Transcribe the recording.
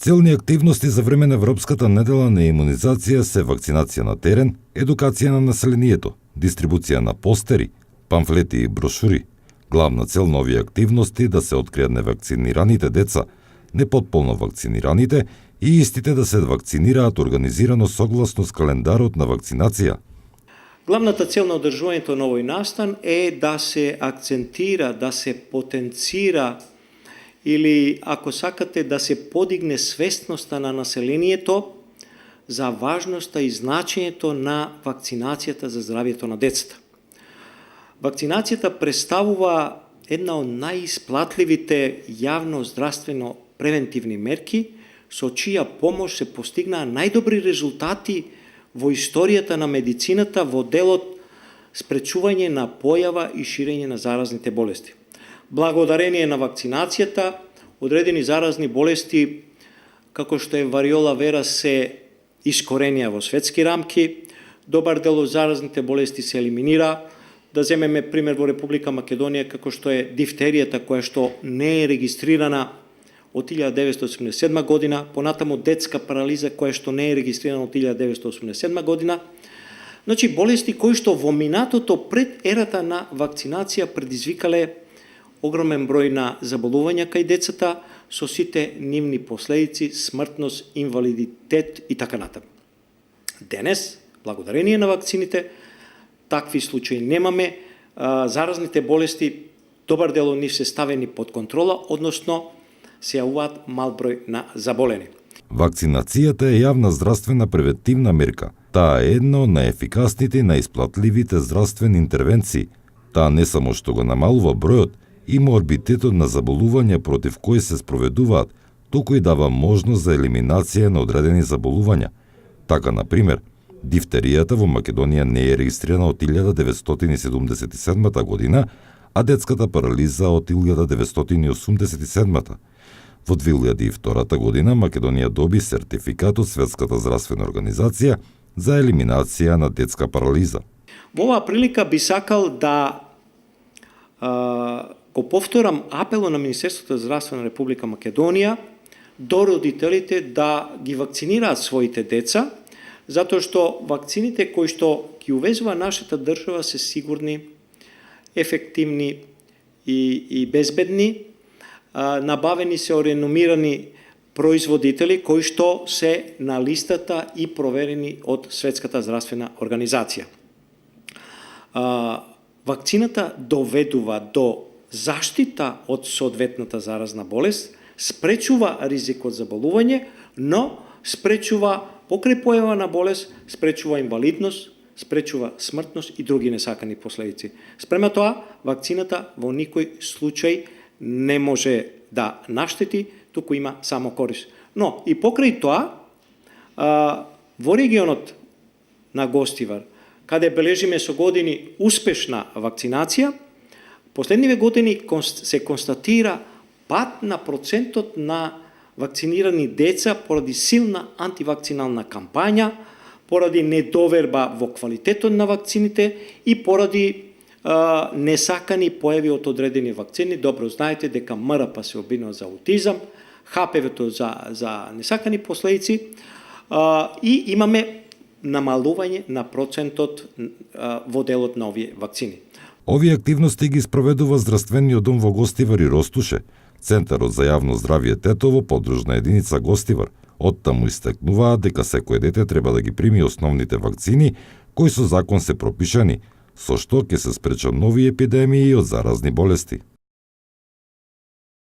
Целни активности за време на Европската недела на имунизација се вакцинација на терен, едукација на населението, дистрибуција на постери, памфлети и брошури. Главна цел на овие активности да се откријат невакцинираните деца, непотполно вакцинираните и истите да се вакцинираат организирано согласно с календарот на вакцинација. Главната цел на одржувањето на овој настан е да се акцентира, да се потенцира или, ако сакате, да се подигне свесноста на населението за важноста и значењето на вакцинацијата за здравието на децата. Вакцинацијата представува една од најисплатливите јавно-здравствено превентивни мерки, со чија помош се постигнаа најдобри резултати во историјата на медицината во делот спречување на појава и ширење на заразните болести. Благодарение на вакцинацијата, одредени заразни болести, како што е вариола вера, се искоренија во светски рамки, добар дел од заразните болести се елиминира. Да земеме пример во Република Македонија, како што е дифтеријата, која што не е регистрирана од 1987 година, понатаму детска парализа, која што не е регистрирана од 1987 година. Значи, болести кои што во минатото пред ерата на вакцинација предизвикале огромен број на заболувања кај децата, со сите нивни последици, смртност, инвалидитет и така натаму. Денес, благодарение на вакцините, такви случаи немаме. Заразните болести, добар дел од нив се ставени под контрола, односно се јавуваат мал број на заболени. Вакцинацијата е јавна здравствена превентивна мерка. Таа е една од најефикасните и најисплатливите здравствени интервенции. Таа не само што го намалува бројот и морбитетот на заболувања против кои се спроведуваат, туку и дава можност за елиминација на одредени заболувања. Така, например, дифтеријата во Македонија не е регистрирана од 1977 година, а детската парализа од 1987. Во 2002 година Македонија доби сертификат од Светската здравствена организација за елиминација на детска парализа. Во оваа прилика би сакал да го повторам апелот на Министерството за здравство на Република Македонија до родителите да ги вакцинираат своите деца, затоа што вакцините кои што ги увезува нашата држава се сигурни, ефективни и безбедни. Набавени се од реномирани производители кои што се на листата и проверени од Светската здравствена организација. Вакцината доведува до заштита од соодветната заразна болест, спречува ризик од заболување, но спречува покрај појава на болест, спречува инвалидност, спречува смртност и други несакани последици. Спрема тоа, вакцината во никој случај не може да наштети, туку има само корис. Но и покрај тоа, во регионот на Гостивар, каде бележиме со години успешна вакцинација, последниве години се констатира пад на процентот на вакцинирани деца поради силна антивакцинална кампања, поради недоверба во квалитетот на вакцините и поради несакани појави од одредени вакцини. Добро знаете дека МРП се обвинува за аутизам, ХПВ-то за несакани последици и имаме намалување на процентот во делот на овие вакцини. Овие активности ги спроведува Здравствениот дом во Гостивар и Ростуше, Центарот за јавно здравје Тетово, подружна единица Гостивар. Оттаму истакнуваат дека секој дете треба да ги прими основните вакцини кои со закон се пропишани, со што ќе се спречат нови епидемии од заразни болести.